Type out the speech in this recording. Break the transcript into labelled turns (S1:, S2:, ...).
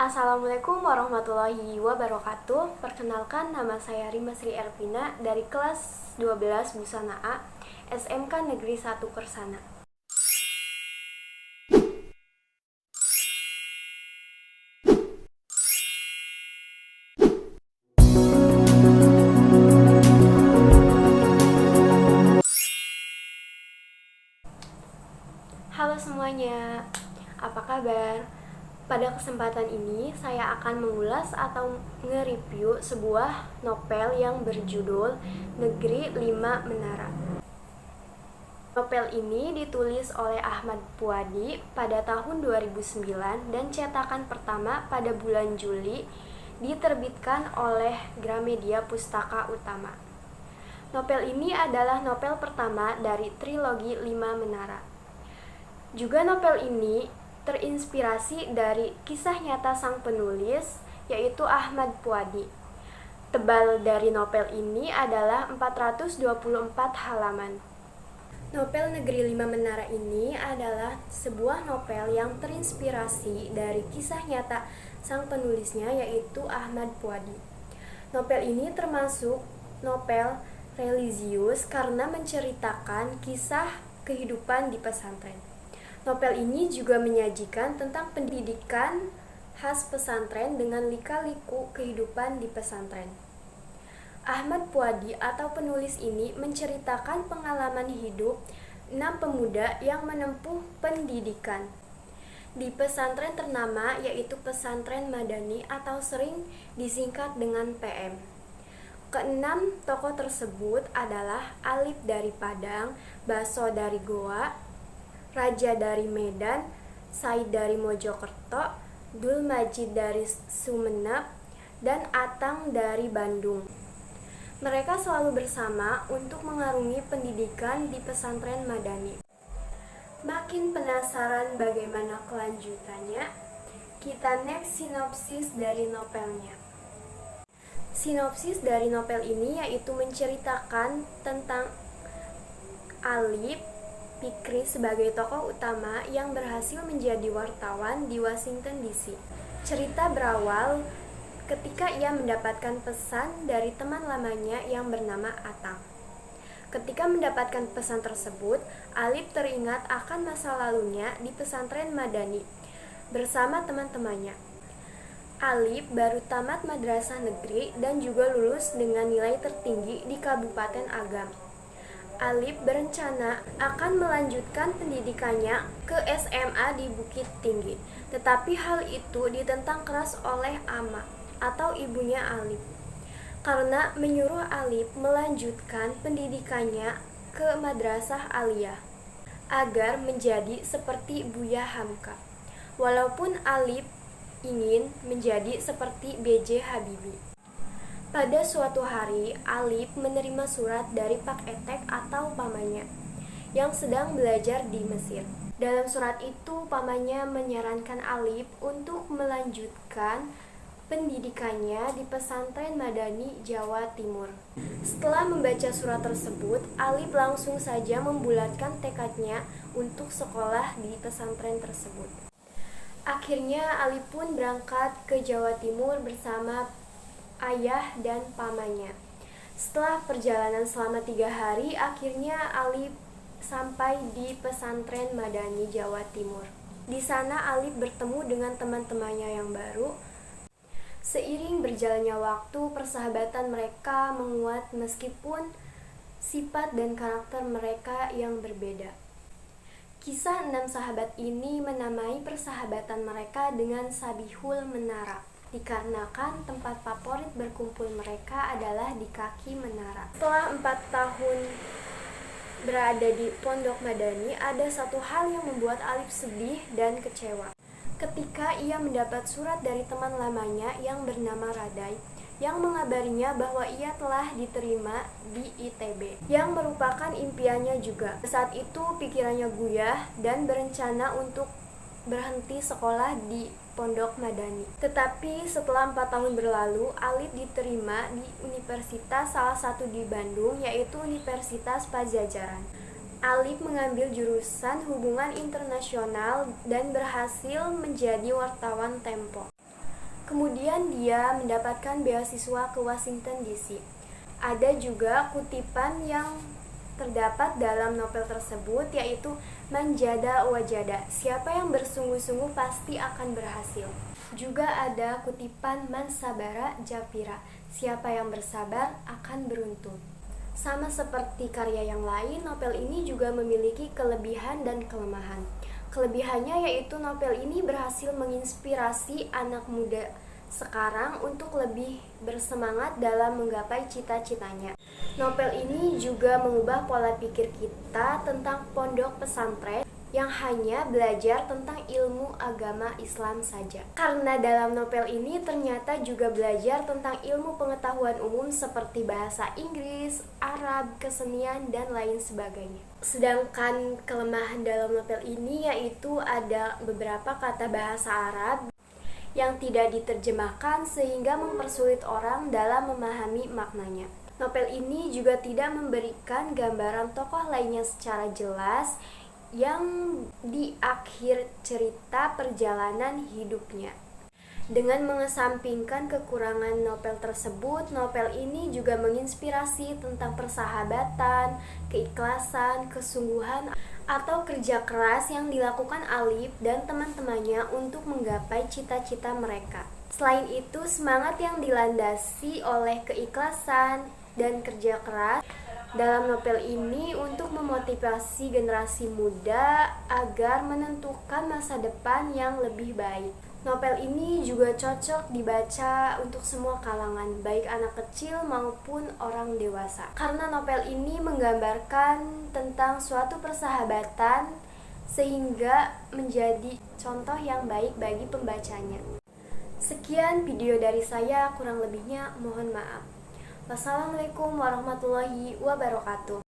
S1: Assalamualaikum warahmatullahi wabarakatuh. Perkenalkan, nama saya Rima Sri Ervina dari kelas 12 Busana A, SMK Negeri 1 Kersana. Halo semuanya, apa kabar? Pada kesempatan ini, saya akan mengulas atau nge-review sebuah novel yang berjudul Negeri 5 Menara. Novel ini ditulis oleh Ahmad Puadi pada tahun 2009 dan cetakan pertama pada bulan Juli, diterbitkan oleh Gramedia Pustaka Utama. Novel ini adalah novel pertama dari trilogi 5 Menara. Juga novel ini terinspirasi dari kisah nyata sang penulis, yaitu Ahmad Puadi. Tebal dari novel ini adalah 424 halaman. Novel Negeri 5 Menara ini adalah sebuah novel yang terinspirasi dari kisah nyata sang penulisnya, yaitu Ahmad Puadi. Novel ini termasuk novel religius karena menceritakan kisah kehidupan di pesantren. Novel ini juga menyajikan tentang pendidikan khas pesantren dengan lika-liku kehidupan di pesantren. Ahmad Puadi atau penulis ini menceritakan pengalaman hidup 6 pemuda yang menempuh pendidikan di pesantren ternama, yaitu Pesantren Madani atau sering disingkat dengan PM. Keenam tokoh tersebut adalah Alip dari Padang, Baso dari Goa, Raja dari Medan, Said dari Mojokerto, Dul Majid dari Sumenep, dan Atang dari Bandung. Mereka selalu bersama untuk mengarungi pendidikan di pesantren Madani. Makin penasaran bagaimana kelanjutannya? Kita next sinopsis dari novelnya. Sinopsis dari novel ini yaitu menceritakan tentang Alip Fikri sebagai tokoh utama yang berhasil menjadi wartawan di Washington DC. Cerita berawal ketika ia mendapatkan pesan dari teman lamanya yang bernama Atang. Ketika mendapatkan pesan tersebut, Alip teringat akan masa lalunya di pesantren Madani bersama teman-temannya. Alip baru tamat madrasah negeri dan juga lulus dengan nilai tertinggi di Kabupaten Agam. Alip berencana akan melanjutkan pendidikannya ke SMA di Bukit Tinggi, tetapi hal itu ditentang keras oleh Ama atau ibunya Alip, karena menyuruh Alip melanjutkan pendidikannya ke Madrasah Aliyah agar menjadi seperti Buya Hamka, walaupun Alip ingin menjadi seperti B.J. Habibie. Pada suatu hari, Alip menerima surat dari Pak Etek atau pamannya yang sedang belajar di Mesir. Dalam surat itu, pamannya menyarankan Alip untuk melanjutkan pendidikannya di pesantren Madani, Jawa Timur. Setelah membaca surat tersebut, Alip langsung saja membulatkan tekadnya untuk sekolah di pesantren tersebut. Akhirnya, Alip pun berangkat ke Jawa Timur bersama ayah dan pamannya. Setelah perjalanan selama 3 hari, akhirnya Alip sampai di pesantren Madani, Jawa Timur. Di sana Alip bertemu dengan teman-temannya yang baru. Seiring berjalannya waktu, persahabatan mereka menguat meskipun sifat dan karakter mereka yang berbeda. Kisah 6 sahabat ini menamai persahabatan mereka dengan Sabihul Menara, dikarenakan tempat favorit berkumpul mereka adalah di kaki menara. Setelah 4 tahun berada di Pondok Madani, ada satu hal yang membuat Alip sedih dan kecewa. Ketika ia mendapat surat dari teman lamanya yang bernama Radai, yang mengabarinya bahwa ia telah diterima di ITB, yang merupakan impiannya juga. Saat itu pikirannya guyah dan berencana untuk berhenti sekolah di Pondok Madani. Tetapi setelah 4 tahun berlalu, Alip diterima di universitas salah satu di Bandung, yaitu Universitas Padjadjaran. Alip mengambil jurusan hubungan internasional dan berhasil menjadi wartawan Tempo. Kemudian dia mendapatkan beasiswa ke Washington DC. Ada juga kutipan yang terdapat dalam novel tersebut, yaitu manjada wajada, siapa yang bersungguh-sungguh pasti akan berhasil. Juga ada kutipan mansabara jafira, siapa yang bersabar akan beruntung. Sama seperti karya yang lain, novel ini juga memiliki kelebihan dan kelemahan. Kelebihannya yaitu novel ini berhasil menginspirasi anak muda sekarang untuk lebih bersemangat dalam menggapai cita-citanya. Novel ini juga mengubah pola pikir kita tentang pondok pesantren yang hanya belajar tentang ilmu agama Islam saja. Karena dalam novel ini ternyata juga belajar tentang ilmu pengetahuan umum seperti bahasa Inggris, Arab, kesenian, dan lain sebagainya. Sedangkan kelemahan dalam novel ini yaitu ada beberapa kata bahasa Arab yang tidak diterjemahkan sehingga mempersulit orang dalam memahami maknanya. Novel ini juga tidak memberikan gambaran tokoh lainnya secara jelas yang di akhir cerita perjalanan hidupnya. Dengan mengesampingkan kekurangan novel tersebut, novel ini juga menginspirasi tentang persahabatan, keikhlasan, kesungguhan, atau kerja keras yang dilakukan Alif dan teman-temannya untuk menggapai cita-cita mereka. Selain itu, semangat yang dilandasi oleh keikhlasan dan kerja keras dalam novel ini untuk memotivasi generasi muda agar menentukan masa depan yang lebih baik. Novel ini juga cocok dibaca untuk semua kalangan, baik anak kecil maupun orang dewasa. Karena novel ini menggambarkan tentang suatu persahabatan sehingga menjadi contoh yang baik bagi pembacanya. Sekian video dari saya, kurang lebihnya mohon maaf. Wassalamualaikum warahmatullahi wabarakatuh.